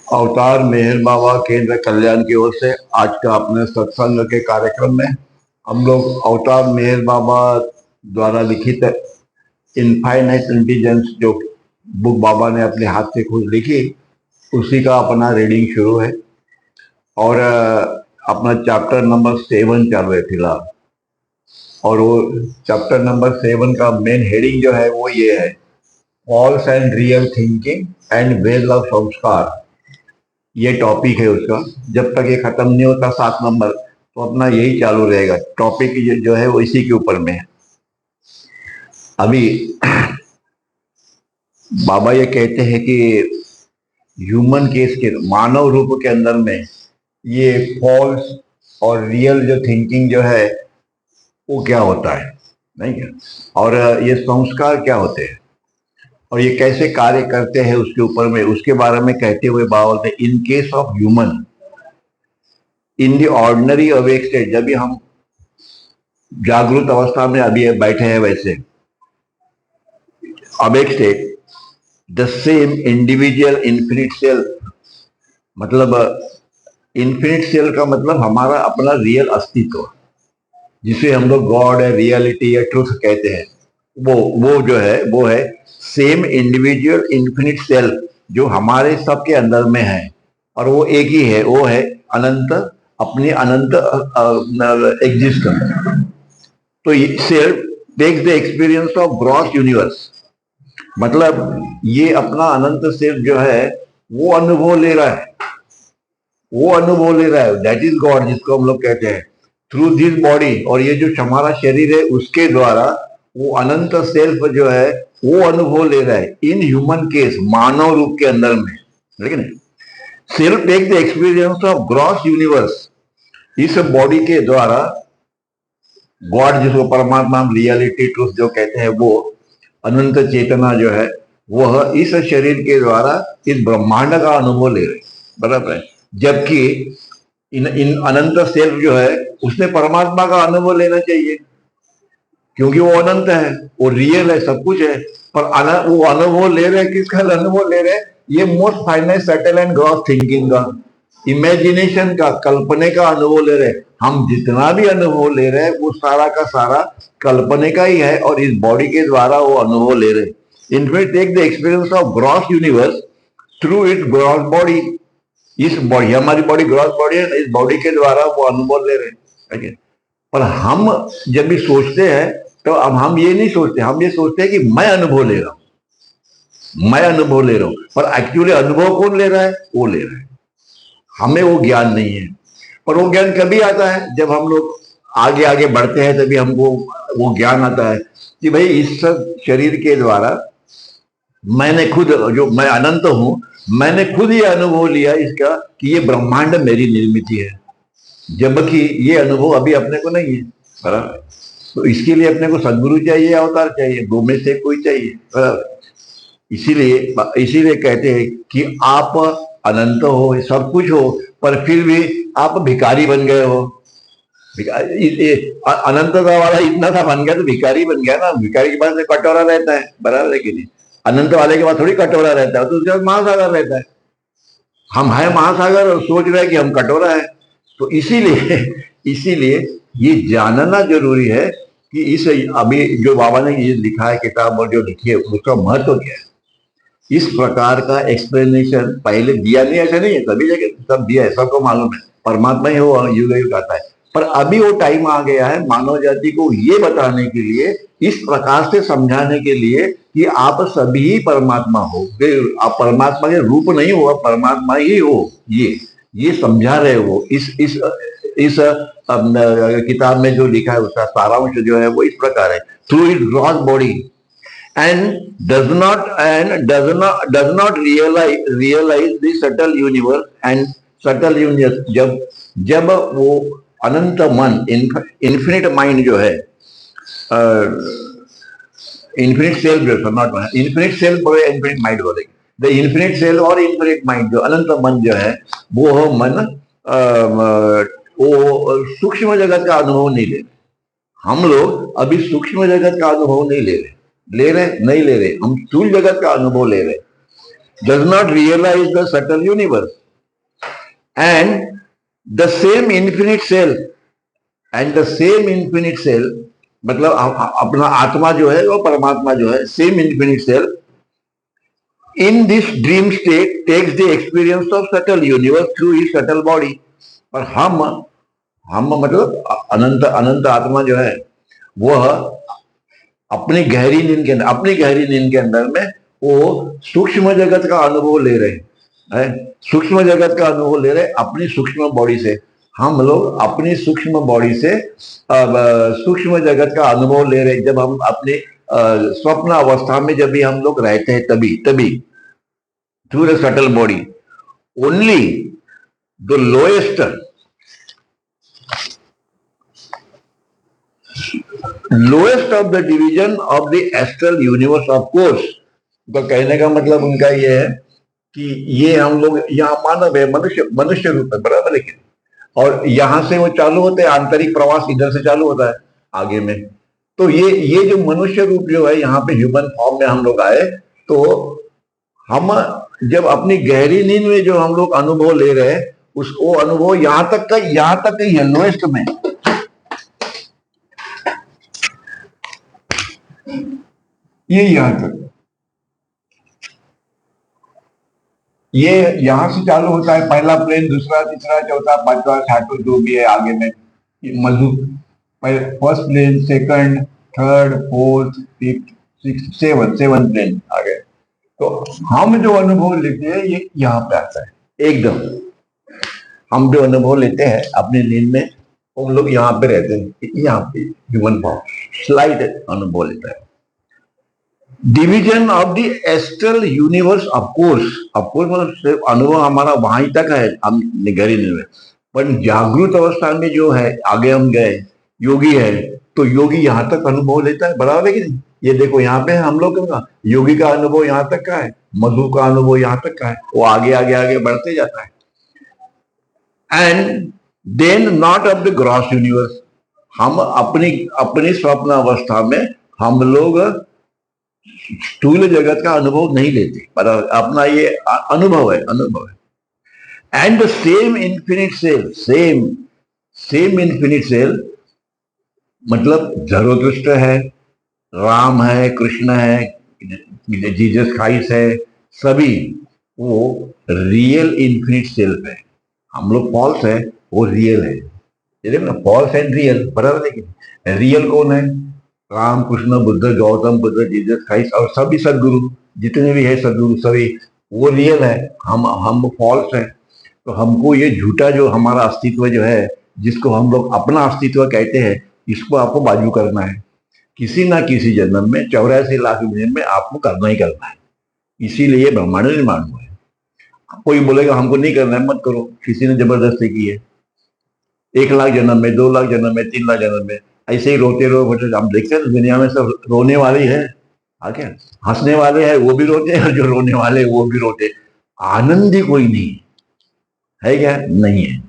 अवतार मेहर बाबा केंद्र कल्याण की ओर से आज का अपने सत्संग के कार्यक्रम में हम लोग अवतार मेहर बाबा द्वारा लिखित इनफाइनाइट इंटेलिजेंस जो बुक बाबा ने अपने हाथ से खुद लिखी, उसी का अपना रीडिंग शुरू है। और अपना चैप्टर नंबर 7 चल रहे फिलहाल। और वो चैप्टर नंबर 7 का मेन हेडिंग जो है वो ये है, false and real thinking and ways of sanskar. ये टॉपिक है उसका। जब तक ये खत्म नहीं होता 7 नंबर, तो अपना यही चालू रहेगा। टॉपिक जो है वो इसी के ऊपर में है। अभी बाबा ये कहते हैं कि ह्यूमन केस के मानव रूप के अंदर में ये फॉल्स और रियल जो थिंकिंग जो है वो क्या होता है, नहीं क्या, और ये संस्कार क्या होते हैं और ये कैसे कार्य करते हैं उसके ऊपर में, उसके बारे में कहते हुए बाबा बोलते हैं, in case of human in the ordinary awake state, जब भी हम जागृत अवस्था में अभी बैठे हैं वैसे awake state, the same individual infinite self, मतलब इन्फिनिट सेल्फ का मतलब हमारा अपना रियल अस्तित्व, जिसे हम लोग गॉड है, रियलिटी या ट्रुथ कहते हैं, वो जो है वो है सेम इंडिविजुअल इन्फिनिट सेल्फ जो हमारे सबके अंदर में है। और वो एक ही है, वो है अनंत, अपनी अनंत एग्जिस्टेंस। तो self takes the experience of gross universe, मतलब ये अपना अनंत सेल्फ जो है वो अनुभव ले रहा है, वो अनुभव ले रहा है, दैट इज गॉड जिसको हम लोग कहते हैं, थ्रू दिस बॉडी। और ये जो हमारा शरीर है उसके द्वारा वो अनंत सेल्फ जो है वो अनुभव ले रहा है इन ह्यूमन केस, मानव रूप के अंदर में। लेकिन self take the experience of gross universe, इस बॉडी के द्वारा गॉड जिसको परमात्मा रियलिटी ट्रुथ जो कहते हैं, वो अनंत चेतना जो है वह इस शरीर के द्वारा इस ब्रह्मांड का अनुभव ले रहे, बराबर है। जबकि इन अनंत सेल्फ जो है उसने परमात्मा का अनुभव लेना चाहिए, क्योंकि वो अनंत है, वो रियल है, सब कुछ है। पर वो अनुभव ले रहे, किसका अनुभव ले रहे? ये most finite subtle and gross thinking का, इमेजिनेशन का, कल्पने का अनुभव ले रहे। हम जितना भी अनुभव ले रहे हैं वो सारा का सारा कल्पने का ही है, और इस बॉडी के द्वारा वो अनुभव ले रहे। In fact take the experience of gross universe through its gross body, इस बॉडी, हमारी बॉडी ग्रॉस बॉडी है, इस बॉडी के द्वारा वो अनुभव ले रहे हैं। पर हम जब भी सोचते हैं तो अब हम ये नहीं सोचते, हम ये सोचते हैं कि मैं अनुभव ले रहा हूं, मैं अनुभव ले रहा हूं, पर एक्चुअली अनुभव कौन ले रहा है? वो ले रहा है, हमें वो ज्ञान नहीं है। पर वो ज्ञान कभी आता है? जब हम लोग आगे आगे बढ़ते हैं तभी हमको वो ज्ञान आता है कि भाई इस शरीर के द्वारा मैंने खुद, जो मैं अनंत हूं, मैंने खुद ये अनुभव लिया इसका कि ये ब्रह्मांड मेरी निर्मित है, जबकि ये अनुभव अभी अपने को नहीं है, बराबर। तो इसके लिए अपने को सदगुरु चाहिए, अवतार चाहिए, दो में से कोई चाहिए, बराबर। इसीलिए कहते हैं कि आप अनंत हो, सब कुछ हो, पर फिर भी आप भिखारी बन गए हो। अनंतता वाला इतना था बन गया तो भिखारी बन गया ना। भिखारी के पास कटोरा रहता है, बराबर है कि नहीं? अनंत वाले के पास थोड़ी कटोरा रहता है, तो उसके पास महासागर रहता है। हम है महासागर और सोच रहे हैं कि हम कटोरा है। तो इसीलिए ये जानना जरूरी है कि इस अभी जो बाबा ने ये लिखा है किताब और जो लिखी है उसका महत्व क्या है। इस प्रकार का एक्सप्लेनेशन पहले दिया नहीं, ऐसा नहीं है, सभी जगह सब दिया है, सबको मालूम है, परमात्मा ही हो, युग युग आता है। पर अभी वो टाइम आ गया है मानव जाति को ये बताने के लिए, इस प्रकार से समझाने के लिए कि आप सभी ही परमात्मा हो, आप परमात्मा के रूप नहीं हो, आप परमात्मा ही हो। ये समझा रहे हो। इस किताब में जो लिखा है उसका सारांश जो है वो इस प्रकार है, through it gross body and does not realize the subtle universe and subtle universe। जब वो अनंत मन, इन्फिनिट माइंड जो है, इन्फिनिट सेल्फ जो, नॉट इन्फिनिट सेल्फ बोले, इन्फिनिट माइंड बोलेंगे, द इन्फिनिट सेल्फ और इन्फिनिट माइंड जो अनंत मन जो है वो मन वो सूक्ष्म जगत का अनुभव नहीं ले रहे। हम लोग अभी सूक्ष्म जगत का अनुभव नहीं ले रहे, नहीं ले रहे, हम स्थूल जगत का अनुभव ले रहे। does not realize the subtle universe. And the same infinite self, मतलब अपना आत्मा जो है वो परमात्मा जो है, same infinite self in this dream state takes the experience of subtle universe through his subtle body. पर हम मतलब अनंत अनंत आत्मा जो है वह अपनी गहरी नींद के अंदर में वो सूक्ष्म जगत का अनुभव ले रहे हैं, सूक्ष्म जगत का अनुभव ले रहे अपनी सूक्ष्म बॉडी से। हम लोग अपनी सूक्ष्म बॉडी से सूक्ष्म जगत का अनुभव ले रहे जब हम अपने स्वप्न अवस्था में जब भी हम लोग रहते हैं तभी through the subtle body only the lowest of the division of the astral universe of course. तो कहने का मतलब उनका ये है कि ये हम लोग यहाँ मानव है, मनुष्य रूप है, बराबर है। और यहां से वो चालू होते हैं, आंतरिक प्रवास इधर से चालू होता है आगे में। तो ये जो मनुष्य रूप जो है यहाँ पे ह्यूमन फॉर्म में हम लोग आए, तो हम जब अपनी गहरी नींद में जो हम लोग अनुभव ले रहे हैं वो अनुभव यहाँ तक का लोएस्ट में, ये यहां तक, ये यहां से चालू होता है, पहला प्लेन, दूसरा, तीसरा, चौथा, पांचवा, छठवां जो भी है आगे में मजदूर, first plane, second, third, fourth, fifth, six, seven plane आ गए। तो हम जो अनुभव लेते हैं ये यहाँ पे आता है एकदम। हम जो अनुभव लेते हैं अपनी नींद में हम लोग यहाँ पे रहते हैं, यहाँ पे ह्यूमन फॉर्म स्लाइड अनुभव लेता है। Division of the astral universe of course मतलब सिर्फ अनुभव हमारा वहां ही तक है, हम गहरी नींद में। पर जागृत अवस्था में जो है आगे हम गए, योगी है, तो योगी यहाँ तक अनुभव लेता है, बराबर है कि नहीं। ये देखो यहाँ पे हम लोग का योगी का अनुभव यहाँ तक का है, मधु का अनुभव यहाँ तक का है, वो आगे आगे आगे बढ़ते जाता है। And then not of the gross universe, हम अपनी स्वप्न अवस्था में हम लोग स्थूल जगत का अनुभव नहीं लेते, पर अपना ये अनुभव है। And the same infinite self मतलब जरोदृष्ट है, राम है, कृष्ण है, जीसस क्राइस्ट है, सभी वो रियल इन्फिनिट सेल्फ है। हम लोग फॉल्स है, वो रियल है। देखो ना, फॉल्स एंड रियल बराबर। लेकिन रियल कौन है? राम, कृष्ण, बुद्ध, गौतम बुद्ध, जीसस क्राइस्ट और सभी सदगुरु जितने भी है सदगुरु सभी वो रियल है। हम फॉल्स है। तो हमको ये झूठा जो हमारा अस्तित्व जो है, जिसको हम लोग अपना अस्तित्व कहते हैं, इसको आपको बाजू करना है। किसी ना किसी जन्म में 84 लाख जन्म में आपको करना ही करना है। इसीलिए ब्रह्मांड निर्माण हुआ है। कोई बोलेगा हमको नहीं करना है, मत करो, किसी ने जबरदस्ती की है। 1 लाख जन्म में, 2 लाख जन्म में, 3 लाख जन्म में ऐसे ही रोते रहो। हम देखते हैं दुनिया में सब रोने वाले है, आगे हंसने वाले हैं वो भी रोते हैं, और जो रोने वाले वो भी रोते। आनंद ही कोई नहीं है क्या? नहीं है।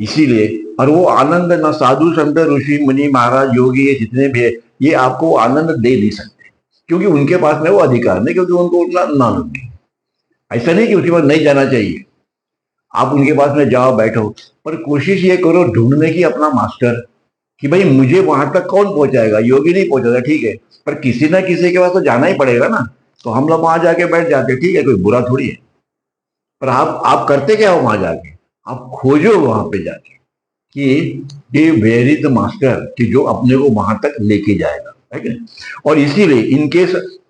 इसीलिए, और वो आनंद ना साधु संत ऋषि मुनि महाराज योगी ये जितने भी है, ये आपको आनंद दे नहीं सकते, क्योंकि उनके पास में वो अधिकार नहीं, क्योंकि उनको उतना आनंद नहीं। ऐसा नहीं कि उसके पास नहीं जाना चाहिए, आप उनके पास में जाओ बैठो, पर कोशिश ये करो ढूंढने की अपना मास्टर, कि भाई मुझे वहां तक कौन पहुंचाएगा। योगी नहीं पहुंचाता, ठीक है, पर किसी ना किसी के पास तो जाना ही पड़ेगा ना। तो हम लोग वहां जाके बैठ जाते, ठीक है, कोई बुरा थोड़ी है। पर आप करते क्या हो वहां जाके? आप खोजो वहां पे जाके कि ये वेयर इज द मास्टर, कि जो अपने को वहां तक लेके जाएगा, है कि नहीं। और इसीलिए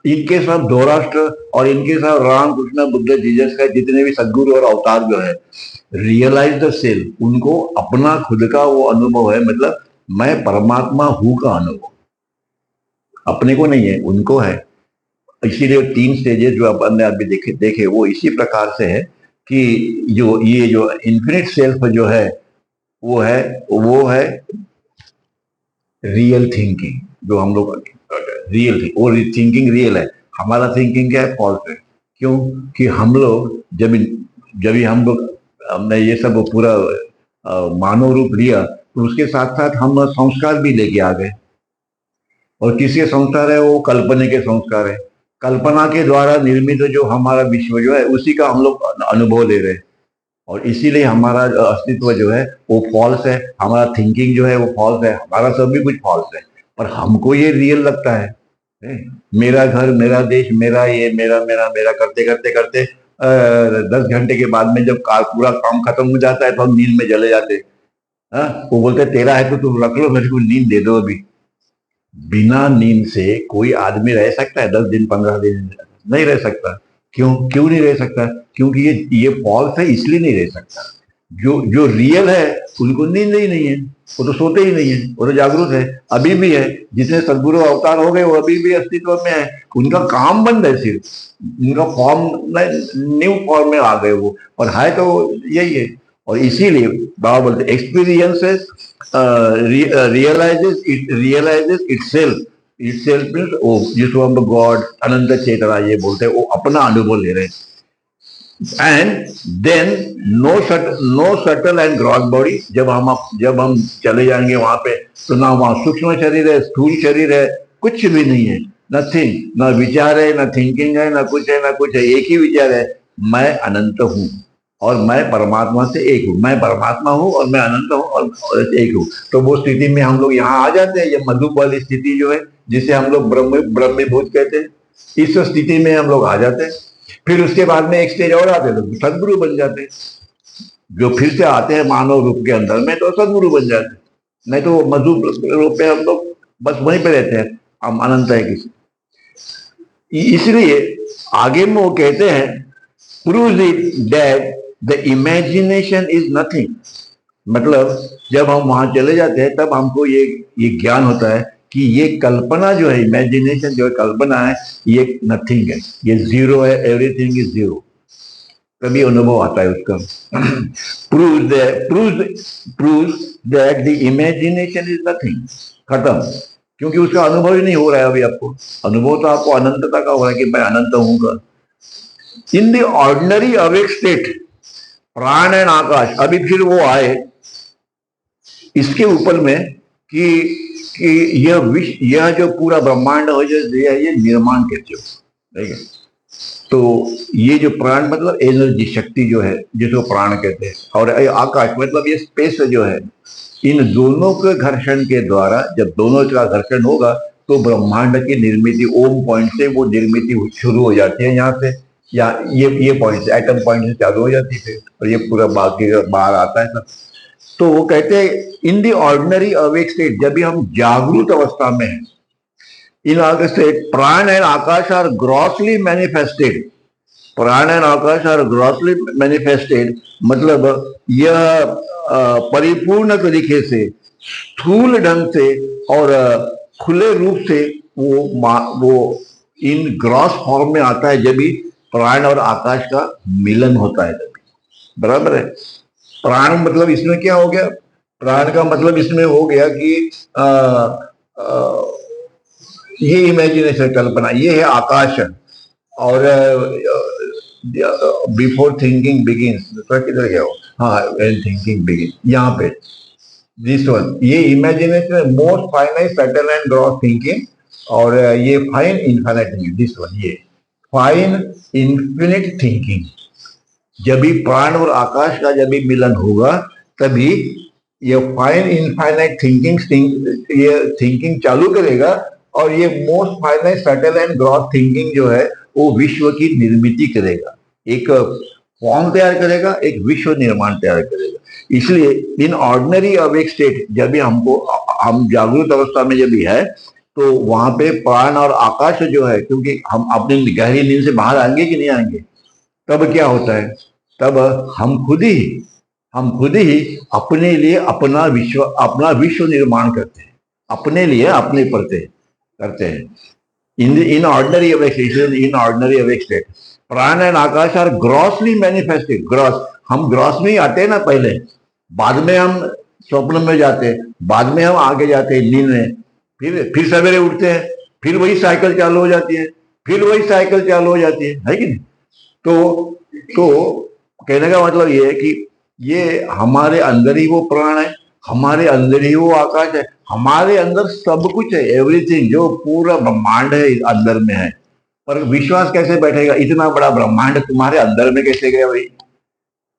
इनके सब धौराष्ट्र और इनके सब राम, कृष्ण, बुद्ध, जीसस का जितने भी सदगुरु और अवतार जो है, रियलाइज द सेल्फ, उनको अपना खुद का वो अनुभव है, मतलब मैं परमात्मा हूं का अनुभव अपने को नहीं है, उनको है। इसीलिए 3 स्टेजेस जो अपन ने अभी देखे वो इसी प्रकार से है कि ये जो इन्फिनिट सेल्फ जो है वो है रियल थिंकिंग। जो हम लोग रियल थी, वो थिंकिंग रियल है, हमारा थिंकिंग क्या है? फॉल्स है। क्यों? कि हम लोग जब हम लोग हमने ये सब पूरा मानव रूप लिया, तो उसके साथ साथ हम संस्कार भी लेके आ गए। और किसके संस्कार है? वो कल्पना के संस्कार है। कल्पना के द्वारा निर्मित जो हमारा विश्व जो है उसी का हम लोग अनुभव ले रहे हैं, और इसीलिए हमारा अस्तित्व जो है वो फॉल्स है, हमारा थिंकिंग जो है वो फॉल्स है, हमारा सब भी कुछ फॉल्स है, पर हमको ये रियल लगता है। मेरा घर, मेरा देश, मेरा ये, मेरा मेरा मेरा करते करते करते 10 घंटे के बाद में जब पूरा काम खत्म हो जाता है तो हम नींद में चले जाते हैं। वो बोलते हैं तेरा है तो तुम रख लो, मेरे को नींद दे दो अभी। बिना नींद से कोई आदमी रह सकता है 10 दिन 15 दिन? नहीं रह सकता। क्यों क्यों नहीं रह सकता? क्योंकि ये फॉल्स है, इसलिए नहीं रह सकता। जो जो रियल है उनको नींद ही नहीं है, वो तो सोते ही नहीं है, वो तो जागरूक है, अभी भी है। जितने सदगुरु अवतार हो गए वो अभी भी अस्तित्व में है, उनका काम बंद है, सिर्फ उनका फॉर्म न्यू फॉर्म में आ गए वो, और है तो यही है। और इसीलिए बाबा बोलते एक्सपीरियंसेस रियलाइजेस इटसेल्फ मींस वो जिसको हम गॉड अनंत चेतना ये बोलते हैं, वो अपना अनुभव ले रहे हैं। And then no subtle and gross body, जब हम चले जाएंगे वहां पे, तो ना वहां सूक्ष्म शरीर है, स्थूल शरीर है, कुछ भी नहीं है, नथिंग, ना विचार है, ना थिंकिंग है, ना कुछ है, ना कुछ है, एक ही विचार है, मैं अनंत हूं और मैं परमात्मा से एक हूं, मैं परमात्मा हूं और मैं अनंत हूं और एक हूं। तो वो स्थिति में हम लोग यहाँ आ जाते हैं, ये मधुप वाली स्थिति जो है जिसे हम लोग ब्रह्मीभूत कहते हैं, इस स्थिति में हम लोग आ जाते हैं। फिर उसके बाद में एक स्टेज और आते हैं तो सदगुरु बन जाते हैं, जो फिर से आते हैं मानव रूप के अंदर में तो सदगुरु बन जाते हैं। नहीं तो मधुप रूप में हम लोग बस वहीं पे रहते हैं, हम अनंत है किसी। इसलिए आगे में वो कहते हैं prove it that the imagination is nothing. मतलब जब हम वहां चले जाते हैं तब हमको ये ज्ञान होता है कि ये कल्पना जो है, इमेजिनेशन जो है, कल्पना है, ये नथिंग है, ये जीरो है, एवरीथिंग इज जीरो। तभी अनुभव आता है उसका। Prove that the imagination is nothing, खत्म, क्योंकि उसका अनुभव ही नहीं हो रहा है अभी आपको। अनुभव तो आपको अनंतता का हो रहा है कि मैं अनंत हूँ। इन the ordinary awake state, prana and आकाश, अभी फिर वो आए इसके ऊपर में कि यह जो पूरा ब्रह्मांड हो जो ये निर्माण कैसे हो, ठीक है। तो ये जो प्राण मतलब एनर्जी, शक्ति जो है जिसको प्राण कहते हैं, और आकाश मतलब ये स्पेस जो है, इन दोनों के घर्षण के द्वारा, जब दोनों का घर्षण होगा तो ब्रह्मांड की निर्मित ओम पॉइंट से वो निर्मित शुरू हो जाती है, यहाँ से या ये पॉइंट से, एटम पॉइंट से चालू हो जाती है और ये पूरा बाहर आता है सब। तो वो कहते हैं in the ordinary awake state, जब भी हम जागरूक अवस्था में हैं, in order state prana and akash are grossly manifested. Prana and akash are grossly manifested मतलब यह परिपूर्ण तरीके से, स्थूल ढंग से और खुले रूप से वो इन ग्रॉस फॉर्म में आता है जब भी प्राण और आकाश का मिलन होता है तभी, बराबर है। प्राण मतलब इसमें क्या हो गया? प्राण का मतलब इसमें हो गया कि ये इमेजिनेशन, कल्पना, ये है आकाश। और बिफोर थिंकिंग बिगिंस, किधर गया हो? हाँ, व्हेन थिंकिंग बिगिन, यहाँ पे दिस वन, ये imagination most finite subtle and gross thinking, और ये fine infinite thinking, this one, ये फाइन इन्फिनिट थिंकिंग। जब भी प्राण और आकाश का जब भी मिलन होगा तभी ये फाइन इनफाइनाइट ये थिंकिंग चालू करेगा, और ये most finite subtle and gross thinking जो है वो विश्व की निर्मित करेगा, एक फॉर्म तैयार करेगा, एक विश्व निर्माण तैयार करेगा। इसलिए इन ऑर्डिनरी अवेक स्टेट, जब भी हम जागरूक अवस्था में जब भी है तो वहां पे प्राण और आकाश जो है, क्योंकि हम अपनी गहरी नींद से बाहर आएंगे कि नहीं आएंगे, तब क्या होता है? तब हम खुद ही अपने लिए अपना विश्व निर्माण करते हैं, अपने लिए अपने परते करते हैं। In ordinary awake state prana and akash are grossly manifested. Gross, हम ग्रॉस में ही आते हैं ना पहले, बाद में हम स्वप्न में जाते हैं, बाद में हम आगे जाते हैं नींद में, फिर सवेरे उठते हैं, फिर वही साइकिल चालू हो जाती है, है कि नहीं? तो कहने का मतलब ये है कि ये हमारे अंदर ही वो प्राण है, हमारे अंदर ही वो आकाश है, हमारे अंदर सब कुछ है, एवरीथिंग, जो पूरा ब्रह्मांड है अंदर में है। पर विश्वास कैसे बैठेगा? इतना बड़ा ब्रह्मांड तुम्हारे अंदर में कैसे गया भाई?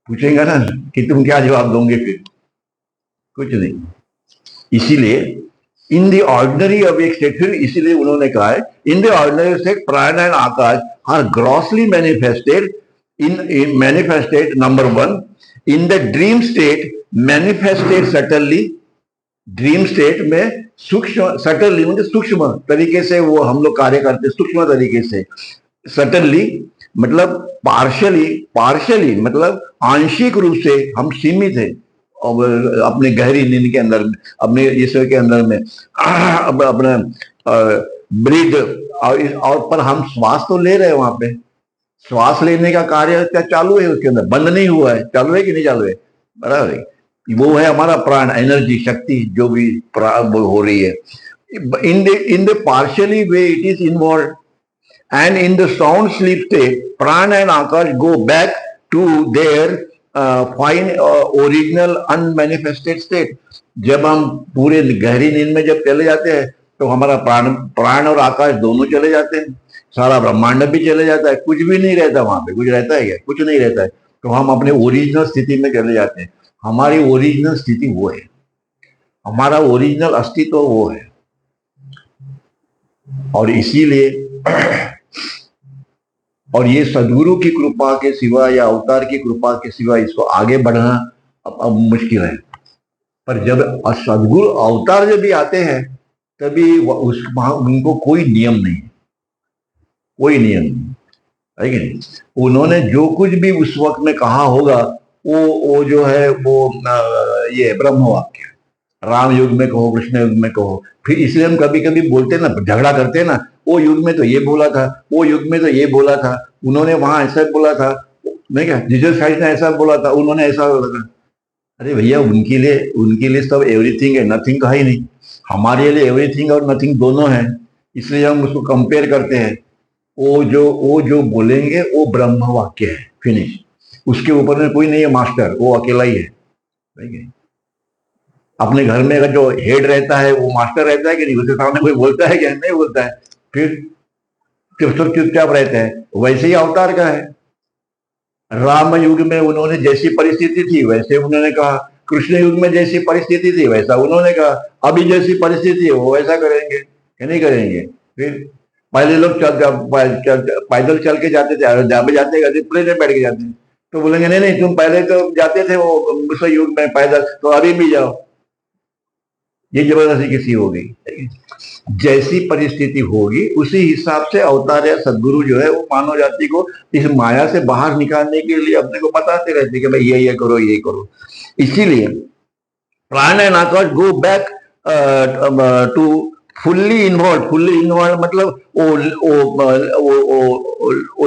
पूछेगा ना कि तुम क्या जवाब दोगे फिर? कुछ नहीं। इसीलिए in the ordinary awake state, फिर इसीलिए उन्होंने कहा है in the ordinary state prana and akash are grossly manifested in manifested number one, in the dream state manifested subtly. Dream state में सूक्ष्म, सटनली मतलब सूक्ष्म तरीके से वो हम लोग कार्य करते, सूक्ष्म तरीके से। सटनली मतलब पार्शली, पार्शली मतलब आंशिक रूप से हम सीमित है और अपने गहरी नींद के अंदर में, अपने ईश्वर के अंदर में अपना ब्रीद और पर हम श्वास तो ले रहे हैं वहां पे। श्वास लेने का कार्य क्या चालू है उसके अंदर, बंद नहीं हुआ है, चालू है कि नहीं चालू है? बराबर है। वो है हमारा प्राण, एनर्जी, शक्ति जो भी हो रही है। In the partially way it is involve and in the sound sleep state, prana and akash go back to their fine original unmanifested state. जब हम पूरे गहरी नींद में जब चले जाते हैं तो हमारा प्राण और आकाश दोनों चले जाते हैं, सारा ब्रह्मांड भी चले जाता है, कुछ भी नहीं रहता वहां पे। कुछ रहता है क्या? कुछ नहीं रहता है। तो हम अपने ओरिजिनल स्थिति में चले जाते हैं। हमारी ओरिजिनल स्थिति वो है, हमारा ओरिजिनल अस्तित्व वो है। और इसीलिए और ये सदगुरु की कृपा के सिवा या अवतार की कृपा के सिवा इसको आगे बढ़ना अब मुश्किल है। पर जब सदगुरु अवतार जब भी आते हैं तभी उनको कोई नियम नहीं, कोई नियम नहीं है कि नहीं। उन्होंने जो कुछ भी उस वक्त में कहा होगा वो जो है वो ये ब्रह्म वाक्य, राम युग में कहो, कृष्ण युग में कहो। फिर इसलिए हम कभी कभी बोलते ना, झगड़ा करते ना, वो युग में तो ये बोला था, वो युग में तो ये बोला था, उन्होंने वहां ऐसा बोला था, नहीं क्या जीसस क्राइस्ट ने ऐसा बोला था, उन्होंने ऐसा बोला था। अरे भैया उनके लिए सब एवरीथिंग है, नथिंग का ही नहीं। हमारे लिए एवरीथिंग और नथिंग दोनों है, इसलिए हम उसको कंपेयर करते हैं। वो जो बोलेंगे वो ब्रह्म वाक्य है, फिनिश। उसके ऊपर में कोई नहीं है मास्टर, वो अकेला ही है। ठीक है? अपने घर में अगर जो हेड रहता है वो मास्टर रहता है कि नहीं? उसके सामने कोई बोलता है क्या? नहीं बोलता है। फिर चुपचाप रहते हैं। वैसे ही अवतार का है। राम युग में उन्होंने जैसी परिस्थिति थी वैसे उन्होंने कहा, कृष्ण युग में जैसी परिस्थिति थी वैसा उन्होंने कहा, अभी जैसी परिस्थिति है वो वैसा करेंगे कि नहीं करेंगे? फिर पहले लोग पैदल चल के जाते थे, अयोध्या में जाते प्लेन में बैठ के जाते, तो बोलेंगे नहीं नहीं तुम पहले तो जाते थे वो उस युग में पैदल, तो अभी भी जाओ। ये जबरदस्ती किसी हो गई। जैसी परिस्थिति होगी उसी हिसाब से अवतार या सदगुरु जो है वो मानव जाति को इस माया से बाहर निकालने के लिए अपने को बताते रहते कि भाई ये करो, ये करो। इसीलिए prana and akash go back to fully involve मतलब वो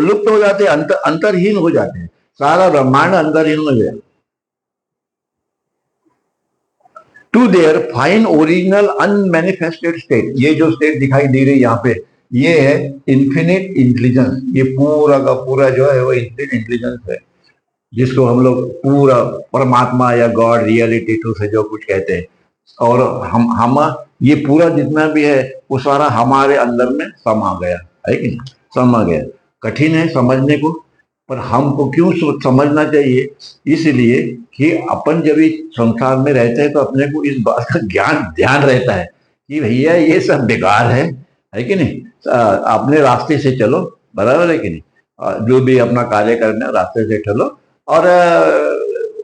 लुप्त हो जाते हैं, अंतरहीन हो जाते हैं। सारा ब्रह्मांड अंतरहीन हो गया। To their fine original unmanifested state. ये जो स्टेट दिखाई दे रही है यहाँ पे, ये है इन्फिनिट इंटेलिजेंस। ये पूरा का पूरा जो है वो इन्फिनिट इंटेलिजेंस है, जिसको हम लोग पूरा परमात्मा या गॉड, रियलिटी, ट्रूथ है जो कुछ कहते हैं। और हम ये पूरा जितना भी है वो सारा हमारे अंदर में समा गया है कि नहीं? समा गया। कठिन है समझने को, पर हमको क्यों समझना चाहिए? इसलिए कि अपन जब इस संसार में रहते हैं तो अपने को इस बात का ध्यान रहता है कि भैया ये सब बेकार है कि नहीं? अपने रास्ते से चलो, बराबर है कि नहीं? जो भी अपना कार्य करना है रास्ते से चलो और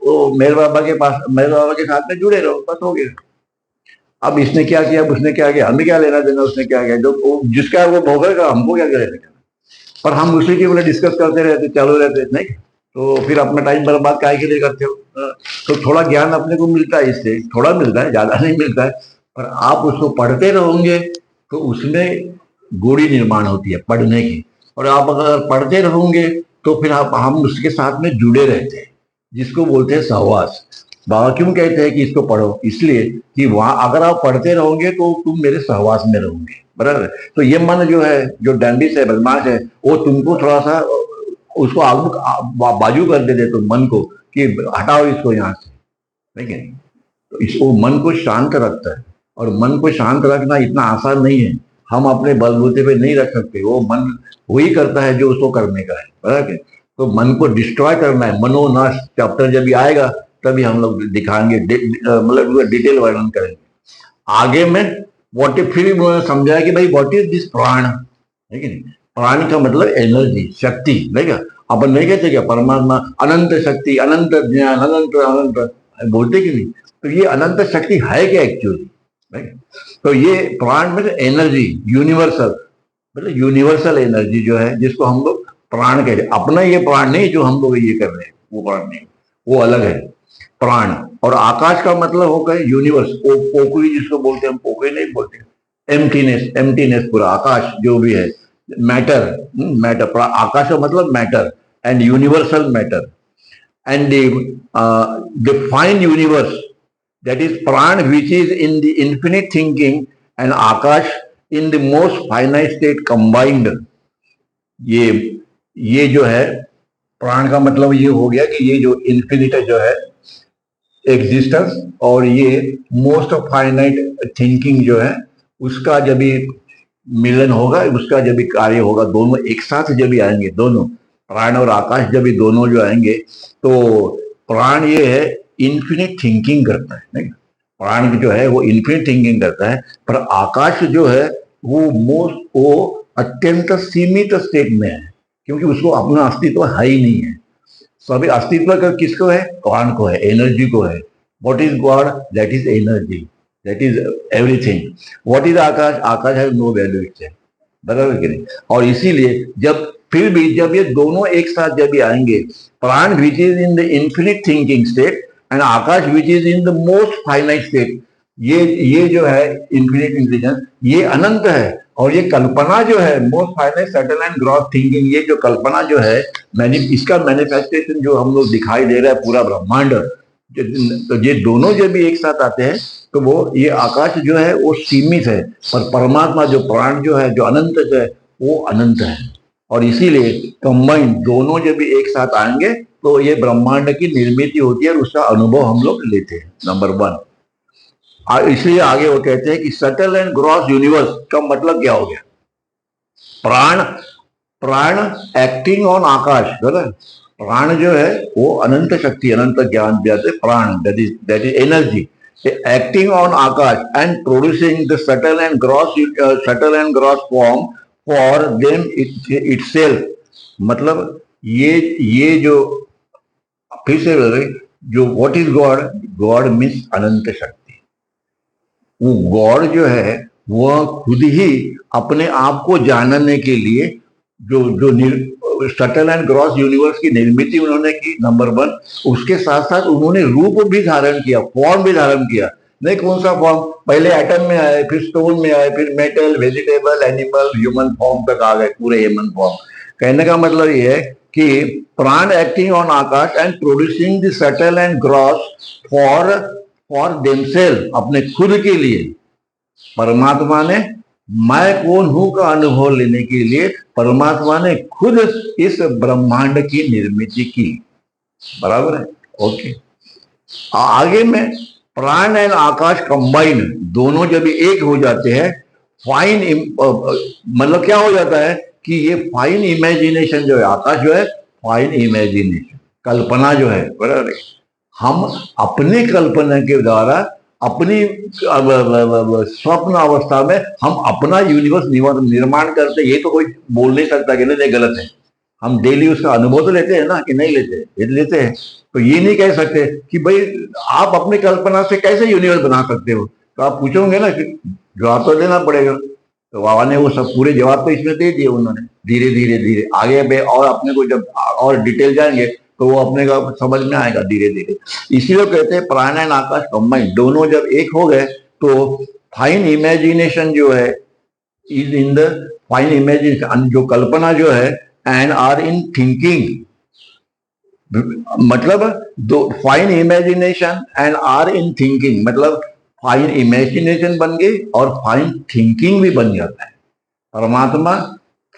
वो मेरे बाबा के साथ में जुड़े रहो, बस हो गया। अब इसने क्या किया, उसने क्या किया, हमें क्या लेना देना, उसने क्या किया, जो जिसका वो भोगेगा, हमको क्या लेना। पर हम उसी के बोले डिस्कस करते रहते, चालू रहते, नहीं? तो फिर अपना टाइम बर्बाद काहे के लिए करते हो? तो थोड़ा ज्ञान अपने को मिलता है, इससे थोड़ा मिलता है, ज्यादा नहीं मिलता है। पर आप उसको पढ़ते रहोगे तो उसमें गोड़ी निर्माण होती है पढ़ने की। और आप अगर पढ़ते रहोगे तो फिर हम उसके साथ में जुड़े रहते हैं, जिसको बोलते हैं सहवास। बाबा क्यों कहते हैं कि इसको पढ़ो? इसलिए कि वहां अगर आप पढ़ते रहोगे तो तुम मेरे सहवास में रहोगे, बराबर। तो ये मन जो है, जो डैम्बिस है, बदमाश है, वो तुमको थोड़ा सा उसको आगू बाजू कर दे तो मन को कि हटाओ इसको यहाँ से, ठीक है? तो इसको मन को शांत रखता है। और मन को शांत रखना इतना आसान नहीं है। हम अपने बलबूते पे नहीं रख सकते। वो मन वही करता है जो उसको करने का है, बराबर है? तो मन को डिस्ट्रॉय करना है, मनोनाश चैप्टर जब भी आएगा तभी हम लोग दिखाएंगे, मतलब डिटेल वर्णन करेंगे आगे में। व्हाट इज, फिर उन्होंने समझाया कि भाई व्हाट इज दिस प्राण, है कि नहीं? प्राण का मतलब एनर्जी, शक्ति, नहीं क्या? अपन नहीं कहते क्या परमात्मा अनंत शक्ति, अनंत ज्ञान, अनंत अनंत बोलते कि नहीं? तो ये अनंत शक्ति है क्या एक्चुअली? तो ये प्राण मतलब एनर्जी, यूनिवर्सल, मतलब यूनिवर्सल एनर्जी जो है, जिसको हम लोग प्राण कहते हैं। अपना ये प्राण नहीं जो हम लोग ये कर रहे हैं, वो प्राण नहीं, वो अलग है प्राण। और आकाश का मतलब होगा यूनिवर्स, पोखरी जिसको बोलते हैं, हम पोखरी नहीं बोलते, एम्प्टीनेस, एम्प्टीनेस पूरा आकाश जो भी है, मैटर, मैटर, आकाश का मतलब matter and universal matter and the fine universe, that is pran which is in the infinite thinking and akash in the most finite state combined। ये जो है प्राण का मतलब ये हो गया कि ये जो इन्फिनिट जो है एग्जिस्टेंस, और ये मोस्ट फाइनाइट थिंकिंग जो है, उसका जब भी मिलन होगा, उसका जब भी कार्य होगा, दोनों एक साथ जब भी आएंगे, दोनों प्राण और आकाश जब भी दोनों जो आएंगे, तो प्राण ये है इन्फिनिट थिंकिंग करता है, नहीं? प्राण जो है वो इन्फिनिट थिंकिंग करता है, पर आकाश जो है वो अत्यंत सीमित स्टेट में है, क्योंकि उसको अपना अस्तित्व है ही नहीं है। सभी अस्तित्व का किसको है? प्राण को है, एनर्जी को है। What is God? That is energy, that is everything. What is akash? Akash has no value it's, बराबर कि नहीं? और इसीलिए फिर भी जब ये दोनों एक साथ जब भी आएंगे, प्राण which is in the infinite thinking state and Akash which is in the most finite state, ये जो है इन्फिनिट इंटेलिजेंस, ये अनंत है। और ये कल्पना जो है most finite subtle and gross thinking, ये जो कल्पना जो है, इसका मैनिफेस्टेशन जो हम लोग दिखाई दे रहा है पूरा ब्रह्मांड, तो ये दोनों जब भी एक साथ आते हैं तो वो ये आकाश जो है वो सीमित है, पर परमात्मा जो प्राण जो है, जो अनंत है, वो अनंत है। और इसीलिए कंबाइन दोनों जब भी एक साथ आएंगे तो ये ब्रह्मांड की निर्मित होती है और उसका अनुभव हम लोग लेते हैं, नंबर 1। इसलिए आगे वो कहते हैं कि सटल एंड ग्रॉस यूनिवर्स का मतलब क्या हो गया? प्राण एक्टिंग ऑन आकाश, बराबर? प्राण जो है वो अनंत शक्ति, अनंत ज्ञान जाते prana, that is energy acting on akash and producing the subtle and gross form for them itself. मतलब ये जो फिर से जो what is God? God means अनंत शक्ति। वो गॉड जो है वह खुद ही अपने आप को जानने के लिए जो सटल एंड ग्रॉस यूनिवर्स की निर्मित उन्होंने की, नंबर 1। उसके साथ साथ उन्होंने रूप भी धारण किया, फॉर्म भी धारण किया। नहीं, कौन सा फॉर्म? पहले एटम में आए, फिर स्टोन में आए, फिर metal, vegetable, animal, human form तक आ गए, पूरे ह्यूमन फॉर्म। कहने का मतलब ये है कि prana acting on akash and producing the subtle and gross for themselves, अपने खुद के लिए। परमात्मा ने मैं कौन हूं का अनुभव लेने के लिए परमात्मा ने खुद इस ब्रह्मांड की निर्मित की, बराबर है? ओके। आगे में प्राण एंड आकाश कंबाइन, दोनों जब एक हो जाते हैं, फाइन मतलब क्या हो जाता है कि ये फाइन इमेजिनेशन जो है, आकाश जो है फाइन इमेजिनेशन, कल्पना जो है, बराबर है? हम अपनी कल्पना के द्वारा अपनी स्वप्न अवस्था में हम अपना यूनिवर्स निर्माण करते। ये तो कोई बोल नहीं सकता कि नहीं गलत है। हम डेली उसका अनुभव तो लेते हैं ना, कि नहीं लेते हैं। तो ये नहीं कह सकते कि भाई आप अपनी कल्पना से कैसे यूनिवर्स बना सकते हो। तो आप पूछोगे ना कि जवाब तो देना पड़ेगा। तो बाबा ने वो सब पूरे जवाब तो इसमें दे दिए उन्होंने, धीरे धीरे आगे और अपने को जब और डिटेल जाएंगे तो वो अपने का समझ में आएगा धीरे धीरे। इसीलिए कहते हैं प्राण एंड आकाश कंबाइन, दोनों जब एक हो गए तो फाइन इमेजिनेशन जो है is in the fine imagination, जो कल्पना जो है, एंड आर इन थिंकिंग, मतलब दो fine imagination and are in thinking, मतलब फाइन इमेजिनेशन बन गई और फाइन थिंकिंग भी बन जाता है। परमात्मा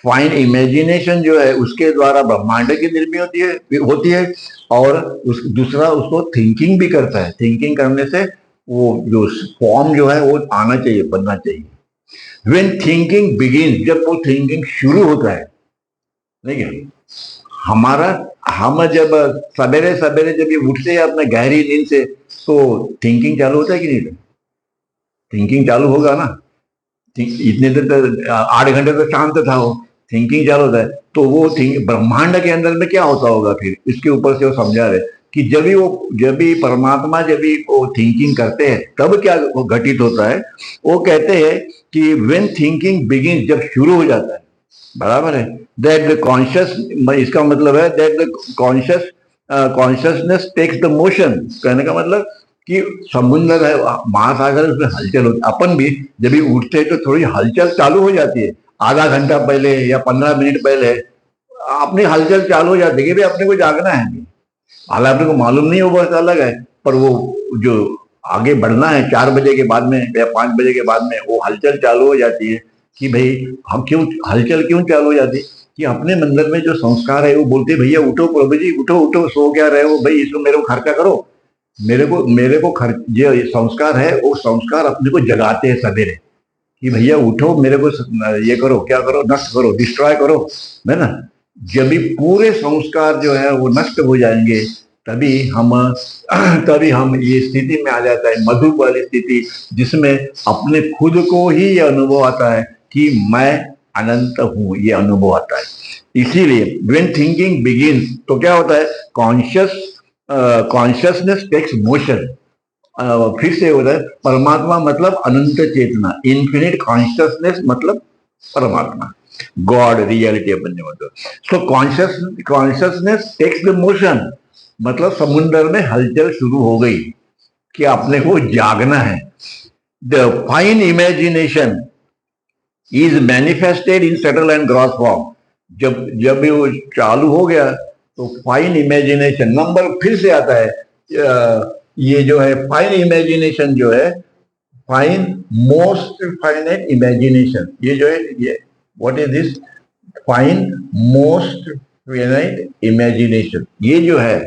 फाइन इमेजिनेशन जो है उसके द्वारा ब्रह्मांड की निर्मित होती है और दूसरा उसको थिंकिंग भी करता है। थिंकिंग करने से वो जो फॉर्म जो है वो आना चाहिए, बनना चाहिए। व्हेन थिंकिंग बिगिन, जब वो थिंकिंग शुरू होता है, ठीक है, हमारा हम जब सवेरे सवेरे जब ये उठते हैं अपने गहरी नींद से, तो थिंकिंग चालू होता है कि नहीं? थिंकिंग चालू होगा ना। इतने देर तक 8 घंटे तो शांत था वो, थिंकिंग चालू होता है, तो वो थिंक ब्रह्मांड के अंदर में क्या होता होगा फिर, इसके ऊपर से वो समझा रहे कि जब भी परमात्मा जब भी वो थिंकिंग करते हैं तब क्या वो घटित होता है। वो कहते हैं कि व्हेन थिंकिंग बिगिन, जब शुरू हो जाता है, बराबर है, दैट द कॉन्शियस, इसका मतलब है that the consciousness takes the motion. कहने का मतलब कि समुद्र है, महासागर, उसमें हलचल होती, अपन भी जब भी उठते हैं तो थोड़ी हलचल चालू हो जाती है, आधा घंटा पहले या 15 मिनट पहले अपनी हलचल चालू हो जाती है कि भाई अपने को जागना है। हालांकि अपने को मालूम नहीं हो, बहुत अलग है, पर वो जो आगे बढ़ना है 4 बजे के बाद में या 5 बजे के बाद में, वो हलचल चालू हो जाती है कि भाई हम क्यों, हलचल क्यों चालू हो जाती है कि अपने मंदिर में जो संस्कार है वो बोलते भैया उठो प्रभु जी, उठो उठो, सो क्या रहे हो भाई, इसको मेरे को खर्चा करो, मेरे को खर्च, जो संस्कार है वो संस्कार अपने को जगाते हैं सवेरे कि भैया उठो, मेरे को ये करो, क्या करो, नष्ट करो, डिस्ट्रॉय करो, है ना। जब भी पूरे संस्कार जो है वो नष्ट हो जाएंगे, तभी हम तभी हम ये स्थिति में आ जाता है, मधुर वाली स्थिति, जिसमें अपने खुद को ही ये अनुभव आता है कि मैं अनंत हूं, ये अनुभव आता है। इसीलिए व्हेन थिंकिंग बिगिंस, तो क्या होता है, कॉन्शियसनेस टेक्स मोशन। फिर से होता है, परमात्मा मतलब अनंत चेतना, इन्फिनिट कॉन्शियसनेस मतलब परमात्मा, गॉड, रियलिटी अपन ने मतलब। So consciousness takes the motion, मतलब समुद्र में हलचल शुरू हो गई कि अपने को जागना है। The fine imagination is manifested in subtle and gross form. जब जब वो चालू हो गया तो फाइन इमेजिनेशन नंबर फिर से आता है। ये जो है फाइन इमेजिनेशन जो है, फाइन मोस्ट फाइनाइट इमेजिनेशन, ये जो है, ये what is this, fine most finite imagination, ये जो है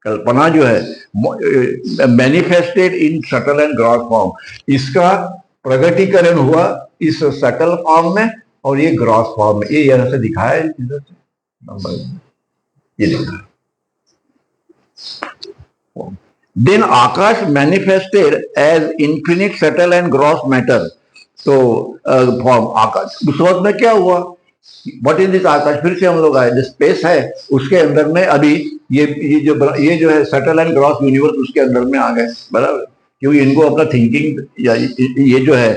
कल्पना जो है, manifested in subtle and gross form, इसका प्रगटीकरण हुआ इस सटल फॉर्म में और ये ग्रॉस फॉर्म में, ये यहां से दिखाया है, नंबर ये दिखा। Then Akash manifested as infinite subtle and gross matter. तो फॉर्म आकाश, उस वक्त में क्या हुआ, व्हाट इज दिस आकाश, फिर से हम लोग आए, जो स्पेस है उसके अंदर में अभी ये जो है सटल एंड ग्रॉस यूनिवर्स उसके अंदर में आ गए, बराबर, क्योंकि इनको अपना थिंकिंग या ये जो है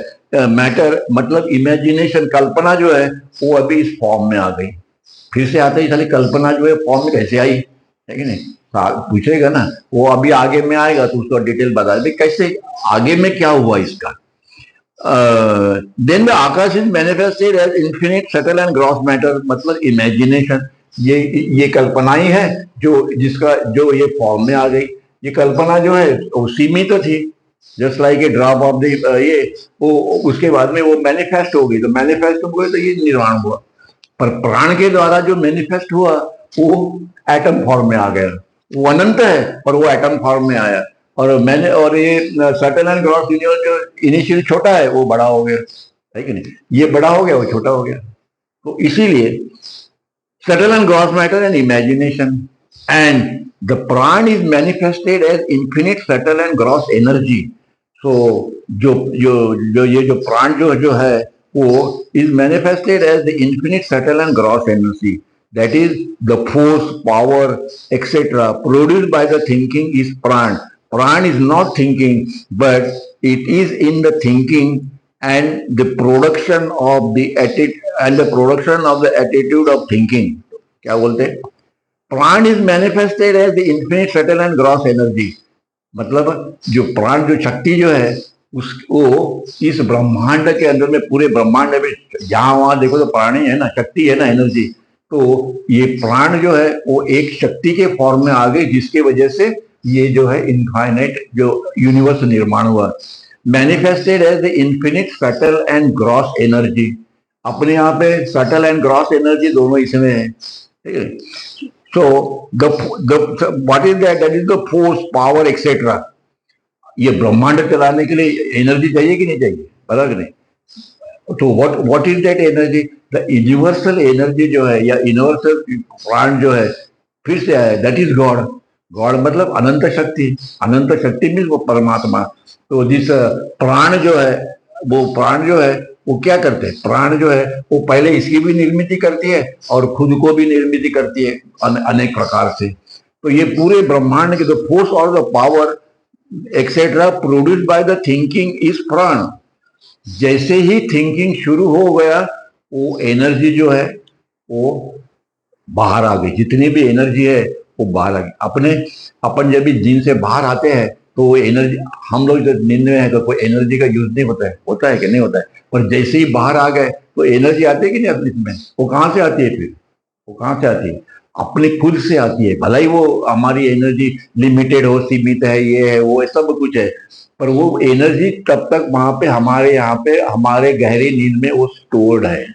मैटर मतलब इमेजिनेशन, कल्पना जो है वो अभी इस फॉर्म में आ गई। फिर से आते ही खाली कल्पना जो है फॉर्म में कैसे आई, है कि नहीं, पूछेगा ना, वो अभी आगे में आएगा तो उसको डिटेल बता दे कैसे आगे में क्या हुआ इसका। Then the akash is manifested as infinite subtle and gross matter, मतलब इमेजिनेशन, ये कल्पना ही है जो ये फॉर्म में आ गई। ये कल्पना जो है वो सीमित तो थी, just like a drop of the ये, वो उसके बाद में वो मैनिफेस्ट हो गई, तो मैनिफेस्ट हो गई तो ये निर्माण हुआ। पर प्राण के द्वारा जो मैनिफेस्ट हुआ वो एटम फॉर्म में आ गया, वो अनंत है पर वो एटम फॉर्म में आया। और ये सटल एंड ग्रॉस यूनिवर्स जो इनिशियल छोटा है वो बड़ा हो गया, है कि नहीं, ये बड़ा हो गया वो छोटा हो गया। तो इसीलिए subtle and gross matter and imagination, and the prana is manifested as infinite subtle and gross energy. So जो प्राण जो है वो is manifested as the infinite subtle and gross energy, that is the force, power, etc. produced by the thinking is pran. Pran is not thinking, but it is in the thinking and the production of the attitude of thinking. क्या बोलते हैं, prana is manifested as the infinite subtle and gross energy, मतलब जो प्राण जो शक्ति जो है उसको इस ब्रह्मांड के अंदर में, पूरे ब्रह्मांड में जहां वहां देखो तो प्राण ही है ना, शक्ति है ना, एनर्जी। तो ये प्राण जो है वो एक शक्ति के फॉर्म में आ गई, जिसके वजह से ये जो है इनफाइनाइट जो यूनिवर्स निर्माण हुआ। Manifested as the infinite subtle and gross energy, अपने यहाँ पे सटल एंड ग्रॉस एनर्जी दोनों इसमें है, ठीक है। So what is that is the force, power, etcetera. ये ब्रह्मांड चलाने के लिए एनर्जी चाहिए कि नहीं चाहिए, बता कि नहीं, तो what is that energy? The universal energy जो है या यूनिवर्सल प्राण जो है, फिर से आया, दैट इज गॉड। गॉड मतलब अनंत शक्ति। अनंत शक्ति मीन्स वो परमात्मा। तो जिस प्राण जो है, वो प्राण जो है वो क्या करते हैं? प्राण जो है वो पहले इसकी भी निर्मित करती है और खुद को भी निर्मित करती है अनेक प्रकार से। तो ये पूरे ब्रह्मांड के द फोर्स और the power etcetera produced by the thinking is प्राण। जैसे ही थिंकिंग शुरू हो गया, वो एनर्जी जो है वो बाहर आ गई। जितनी भी एनर्जी है वो बाहर आ गई। अपन जब भी दिन से बाहर आते हैं तो वो एनर्जी, हम लोग जब नींद में है तो कोई एनर्जी का यूज नहीं होता है, होता है कि नहीं होता है? पर जैसे ही बाहर आ गए तो एनर्जी आती है कि नहीं अपने में? वो कहाँ से आती है फिर? वो कहाँ से आती है? अपने खुद से आती है। भला ही वो हमारी एनर्जी लिमिटेड हो, सीमित है, ये है वो है, सब कुछ है, पर वो एनर्जी तब तक वहां पे हमारे यहाँ पे हमारे गहरी नींद में वो स्टोर्ड है।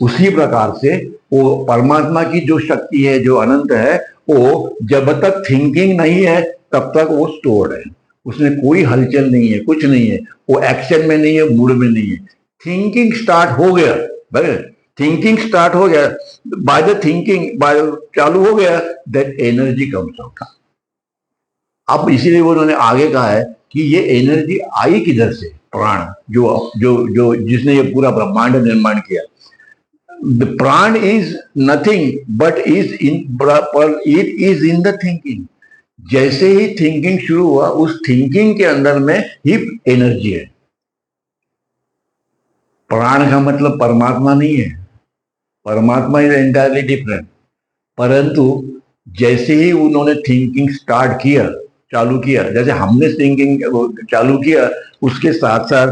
उसी प्रकार से वो परमात्मा की जो शक्ति है, जो अनंत है, वो जब तक थिंकिंग नहीं है तब तक वो स्टोर्ड है। उसमें कोई हलचल नहीं है, कुछ नहीं है, वो एक्शन में नहीं है, मूड में नहीं है। थिंकिंग स्टार्ट हो गया, थिंकिंग स्टार्ट हो गया, बाय द थिंकिंग, बाय चालू हो गया, दैट एनर्जी कम्स आउट। अब इसीलिए उन्होंने आगे कहा है कि ये एनर्जी आई किधर से? प्राण, जो जो जो जिसने ये पूरा ब्रह्मांड निर्माण किया। The prana is nothing but is in, it is in the thinking. जैसे ही थिंकिंग शुरू हुआ, उस थिंकिंग के अंदर में ही एनर्जी है। प्राण का मतलब परमात्मा नहीं है, परमात्मा इज एंटायरली डिफरेंट। परंतु जैसे ही उन्होंने थिंकिंग स्टार्ट किया, चालू किया, जैसे हमने थिंकिंग चालू किया, उसके साथ साथ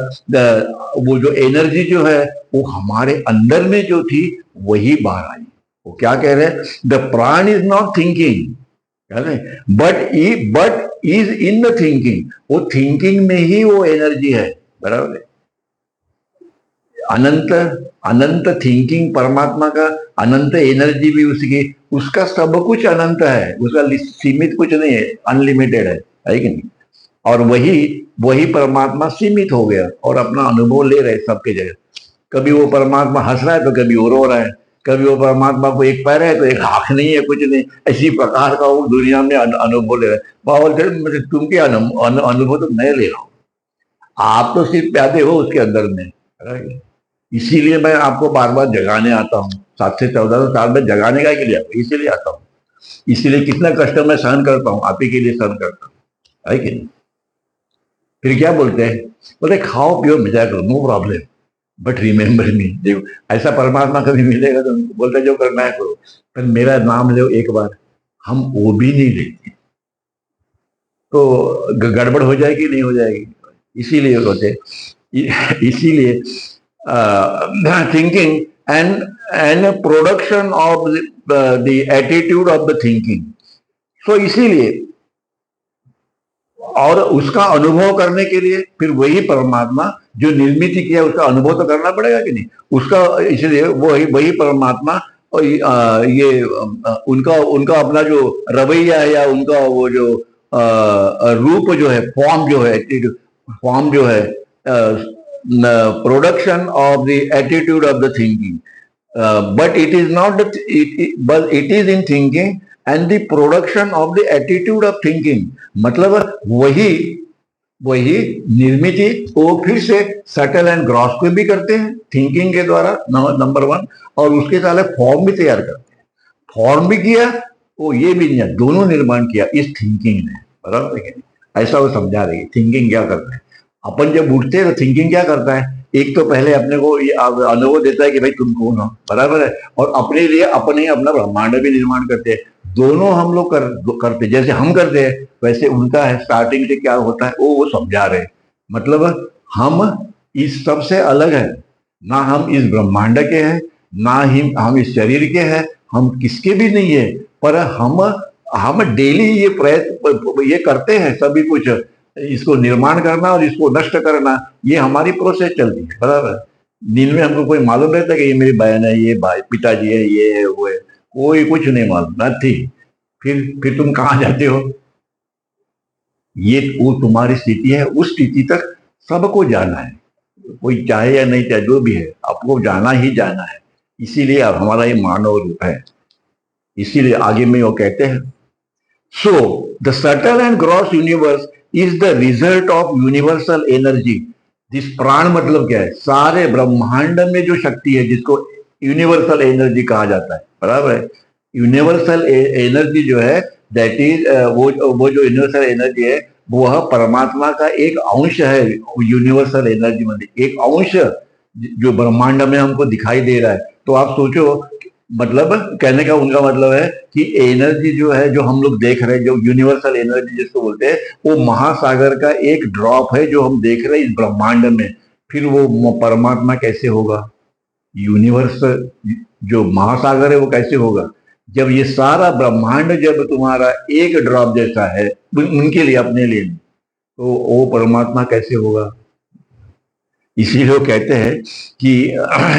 वो जो एनर्जी जो है वो हमारे अंदर में जो थी वही बाहर आई। वो क्या कह रहे हैं? The prana is not thinking but is in the thinking. वो थिंकिंग में ही वो एनर्जी है, बराबर है? अनंत अनंत थिंकिंग परमात्मा का, अनंत एनर्जी भी उसकी, उसका सब कुछ अनंत है, उसका सीमित कुछ नहीं है, अनलिमिटेड है कि नहीं? और वही वही परमात्मा सीमित हो गया और अपना अनुभव ले रहे सबके जगह। कभी वो परमात्मा हंस रहा है तो कभी वो रो रहा है, कभी वो परमात्मा को एक पैर है तो एक आंख नहीं है, कुछ नहीं। इसी प्रकार का वो दुनिया में अनुभव ले रहा है। बाबा तुम क्या अनुभव? तो मैं ले रहा हूँ, आप तो सिर्फ प्यादे हो उसके अंदर में। इसीलिए मैं आपको बार बार जगाने आता हूँ। 7 से 14 साल में जगाने का के लिए इसीलिए आता हूँ। इसीलिए कितना कष्ट मैं सहन करता हूँ, आप ही के लिए सहन करता हूँ, है कि नहीं? फिर क्या बोलते हैं? बोलते खाओ पियो मजा करो, no problem, but remember me. देखो, ऐसा परमात्मा कभी मिलेगा तो बोलते जो करना है करो, पर मेरा नाम लो एक बार। हम वो भी नहीं लेते तो गड़बड़ हो जाएगी, नहीं हो जाएगी। इसीलिए होते, इसीलिए thinking and production of the attitude of the thinking। so इसीलिए, और उसका अनुभव करने के लिए फिर वही परमात्मा जो निर्मित किया उसका अनुभव तो करना पड़ेगा कि नहीं? उसका, इसलिए वही परमात्मा और ये उनका उनका अपना जो रवैया है या उनका वो जो रूप जो है, फॉर्म जो है, production of the attitude of the thinking, but it is not but it is in thinking and the production of the attitude of thinking। मतलब वही निर्मिति वो फिर से सटल एंड ग्रॉस को भी करते हैं थिंकिंग के द्वारा, नंबर 1, और उसके साथ फॉर्म भी तैयार करते हैं। फॉर्म भी किया, वो ये भी नहीं, दोनों निर्माण किया इस थिंकिंग ने, बराबर है? ऐसा वो समझा रही है थिंकिंग क्या करता है। अपन जब उठते हैं तो थिंकिंग क्या करता है? एक तो पहले अपने को ये अनुभव देता है कि भाई तुम कौन हो, बराबर है? और अपने लिए अपने अपना ब्रह्मांड भी निर्माण करते हैं। दोनों हम लोग करते, जैसे हम करते हैं वैसे उनका है। स्टार्टिंग से क्या होता है वो समझा रहे। मतलब हम इस सब से अलग है ना, हम इस ब्रह्मांड के हैं ना ही हम इस शरीर के हैं, हम किसके भी नहीं है। पर हम डेली ये प्रयत्न ये करते हैं सभी कुछ, इसको निर्माण करना और इसको नष्ट करना, ये हमारी प्रोसेस चलती है, बराबर? नींद में हमको कोई मालूम रहता है कि ये मेरी बहन है, ये भाई पिताजी है, ये है वो है, कोई कुछ नहीं मालूम, नथिंग। फिर तुम कहाँ जाते हो? ये वो तुम्हारी स्थिति है, उस स्थिति तक सबको जाना है। कोई चाहे या नहीं चाहे, जो भी है, आपको जाना ही जाना है। इसीलिए अब हमारा ये मानव रूप है। इसीलिए आगे में वो कहते हैं, so the subtle and gross universe is the result of universal energy. जिस प्राण मतलब क्या है, सारे ब्रह्मांड में जो शक्ति है जिसको यूनिवर्सल एनर्जी कहा जाता है, बराबर है। यूनिवर्सल एनर्जी जो है, दैट इज वो जो यूनिवर्सल एनर्जी है वह परमात्मा का एक अंश है। यूनिवर्सल एनर्जी मतलब एक अंश जो ब्रह्मांड में हमको दिखाई दे रहा है। तो आप सोचो, मतलब कहने का उनका मतलब है कि एनर्जी जो है, जो हम लोग देख रहे हैं, जो यूनिवर्सल एनर्जी जिसको बोलते हैं, वो महासागर का एक ड्रॉप है जो हम देख रहे हैं इस ब्रह्मांड में। फिर वो परमात्मा कैसे होगा? यूनिवर्स जो महासागर है वो कैसे होगा? जब ये सारा ब्रह्मांड जब तुम्हारा एक ड्रॉप जैसा है उनके लिए, अपने लिए, तो वो परमात्मा कैसे होगा? इसीलिए वो कहते हैं कि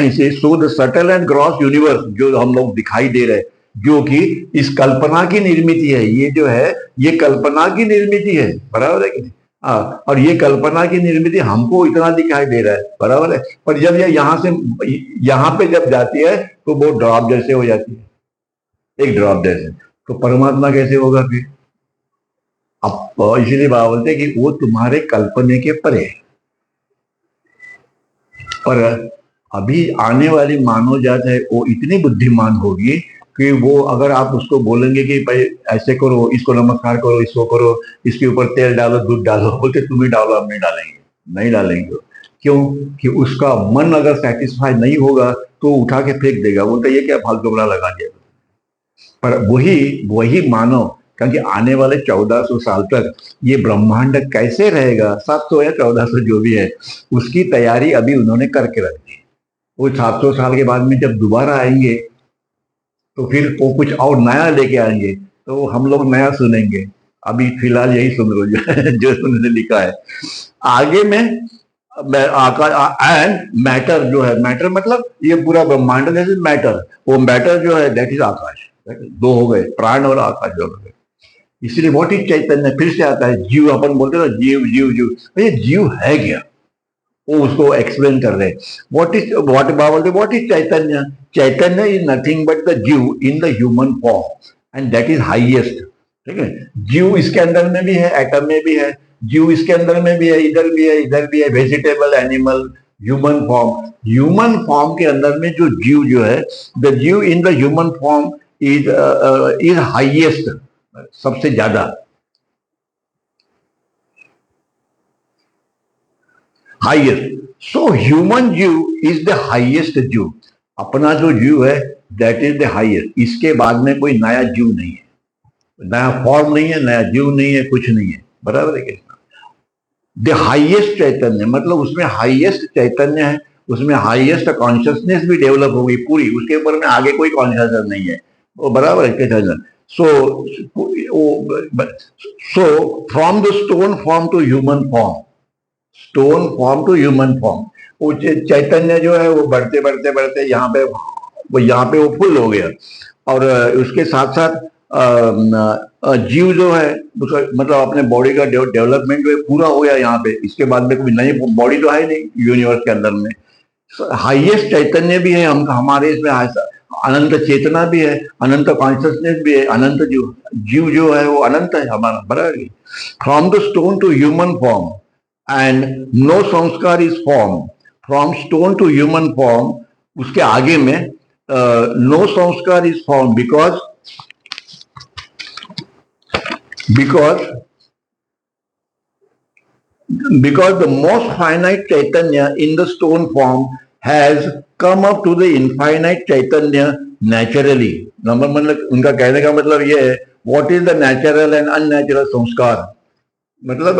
इसे so the subtle and gross universe जो हम लोग दिखाई दे रहे हैं, जो कि इस कल्पना की निर्मित है। ये जो है ये कल्पना की निर्मित है, बराबर है कि नहीं? हाँ, और ये कल्पना की निर्मित हमको इतना दिखाई दे रहा है, बराबर है। पर जब ये यहाँ से यहाँ पे जब जाती है तो वो ड्रॉप जैसे हो जाती है, एक ड्रॉप जैसे। तो परमात्मा कैसे होगा फिर? अब इसीलिए बाबा बोलते हैं कि वो तुम्हारे कल्पने के परे है। पर अभी आने वाली मानव जात है वो इतनी बुद्धिमान होगी कि वो, अगर आप उसको बोलेंगे कि भाई ऐसे करो, इसको नमस्कार करो, इसको करो, इसके ऊपर तेल डालो, दूध डालो, बोलते तुम ही डालो, हम नहीं डालेंगे, नहीं डालेंगे। क्यों? कि उसका मन अगर सेटिस्फाई नहीं होगा तो उठा के फेंक देगा, बोलते ये क्या फालतू बड़ा लगा दिया। पर वही मानव, क्योंकि आने वाले 1400 साल तक ये ब्रह्मांड कैसे रहेगा, 700 या 1400 जो भी है, उसकी तैयारी अभी उन्होंने करके रख दी। वो 700 साल के बाद में जब दोबारा आएंगे तो फिर वो कुछ और नया लेके आएंगे, तो हम लोग नया सुनेंगे। अभी फिलहाल यही सुन लो जो उन्होंने लिखा है। आगे में आकाश एंड मैटर जो है, मैटर मतलब ये पूरा ब्रह्मांड जैसे मैटर, वो मैटर जो है दैट इज आकाश। दो हो गए, प्राण और आकाश हो गए। इसलिए व्हाट इज चैतन्य फिर से आता है। जीव, अपन बोलते हैं ना जीव जीव जीव, ये जीव है क्या? वो उसको एक्सप्लेन कर रहे हैं। What is chaitanya? Chaitanya is nothing but the jiva in the human form and that is highest. ठीक है, जीव इसके अंदर में भी है, एटम में भी है, जीव इसके अंदर में भी है, इधर भी है, इधर भी है, vegetable, animal, human form. Human form के अंदर में जो जीव जो है, the jiva in the human form is highest, सबसे ज्यादा हाईएस्ट। सो ह्यूमन जीव इज द हाईएस्ट जीव। अपना जो जीव है दैट इज द हाईएस्ट। इसके बाद में कोई नया जीव नहीं है, नया फॉर्म नहीं है, नया जीव नहीं है, कुछ नहीं है, बराबर है। द हाईएस्ट चैतन्य मतलब उसमें हाईएस्ट चैतन्य है, उसमें हाईएस्ट कॉन्शियसनेस भी डेवलप हो गई पूरी, उसके ऊपर में आगे कोई कॉन्शियसनेस नहीं है, वो बराबर है। So from the stone form to human form, stone form to human form, वो चैतन्य जो है वो बढ़ते बढ़ते बढ़ते यहाँ पे वो फुल हो गया। और उसके साथ साथ जीव जो है उसका मतलब अपने बॉडी का डेवलपमेंट जो है पूरा हो गया यहाँ पे। इसके बाद में कोई नई बॉडी तो है नहीं यूनिवर्स के अंदर में। हाईएस्ट चैतन्य भी है हम हमारे इसमें, अनंत चेतना भी है, अनंत कॉन्शियसनेस भी है, अनंत जीव जो है वो अनंत है हमारा, बराबर। From the stone to human form and no sanskar is form, from stone to human form. उसके आगे में no sanskar is form because the most finite chaitanya in the stone form has come up to the infinite chaitanya naturally. Number मतलब उनका कहने का मतलब ये है, what is the natural and unnatural संस्कार। मतलब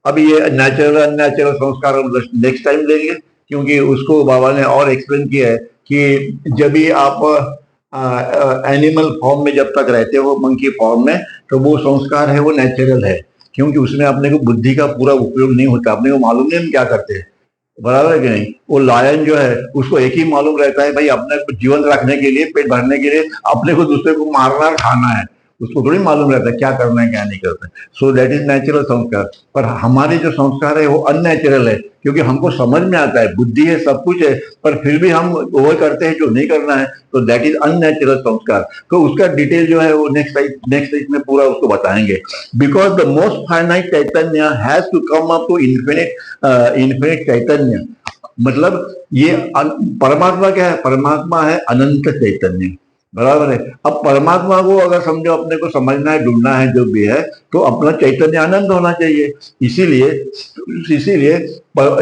अब ये नेचुरल अननेचुरल संस्कार हम नेक्स्ट टाइम देंगे, क्योंकि उसको बाबा ने और एक्सप्लेन किया है कि जब भी आप एनिमल फॉर्म में जब तक रहते हो, मंकी फॉर्म में, तो वो संस्कार है वो नेचुरल है, क्योंकि उसमें अपने को बुद्धि का पूरा उपयोग नहीं होता, अपने को मालूम नहीं हम क्या करते हैं, बराबर है कि नहीं। वो लायन जो है उसको एक ही मालूम रहता है भाई अपने को जीवन रखने के लिए, पेट भरने के लिए अपने को दूसरे को मारना और खाना है। उसको थोड़ी मालूम रहता है क्या करना है क्या नहीं करना है। सो दैट इज नेचुरल संस्कार। पर हमारे जो संस्कार है वो अननेचुरल है, क्योंकि हमको समझ में आता है, बुद्धि है, सब कुछ है, पर फिर भी हम वो करते हैं जो नहीं करना है। तो दैट इज अननेचुरल संस्कार। तो उसका डिटेल जो है वो नेक्स्ट में पूरा उसको बताएंगे। Because the most finite chaitanya has to come up to infinite chaitanya. मतलब ये परमात्मा क्या है? परमात्मा है अनंत चैतन्य, बराबर है। अब परमात्मा को अगर समझो अपने को समझना है, ढूंढना है, जो भी है, तो अपना चैतन्य आनंद होना चाहिए। इसीलिए इसीलिए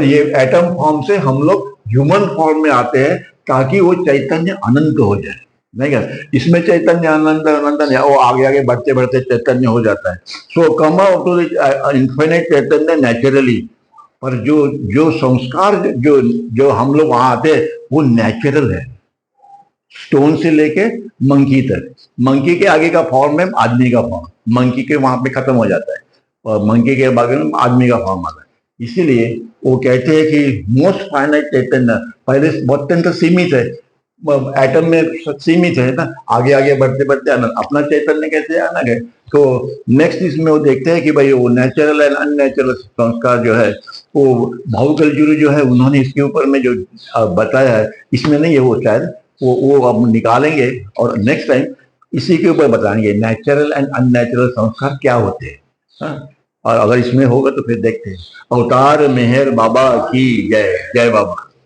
ये एटम फॉर्म से हम लोग ह्यूमन फॉर्म में आते हैं, ताकि वो चैतन्य अनंत हो जाए। नहीं क्या? इसमें चैतन्य आनंद आनंद नहीं, वो आगे आगे बढ़ते बढ़ते चैतन्य हो जाता है। So come out to infinite chaitanya naturally. पर जो जो संस्कार जो जो हम लोग वहां आते हैं वो नेचुरल है। स्टोन से लेके मंकी तक, मंकी के आगे का फॉर्म है आदमी का फॉर्म, मंकी के वहां पे खत्म हो जाता है और मंकी के बाद में आदमी का फॉर्म आता है। इसीलिए वो कहते हैं कि मोस्ट फाइनाइट चैतन्य पहले अत्यंत सीमित है, एटम में सीमित है ना, आगे आगे बढ़ते बढ़ते अपना चैतन्य कैसे आना है। तो नेक्स्ट इसमें वो देखते हैं कि भाई वो नेचुरल एंड अननेचुरल संस्कार जो है वो भावकलजुरी जो है उन्होंने इसके ऊपर में जो बताया है, इसमें नहीं है वो शायद वो अब निकालेंगे और नेक्स्ट टाइम इसी के ऊपर बताएंगे नेचुरल एंड अननेचुरल संस्कार क्या होते हैं। हाँ? और अगर इसमें होगा तो फिर देखते हैं। अवतार मेहर बाबा की जय। जय बाबा।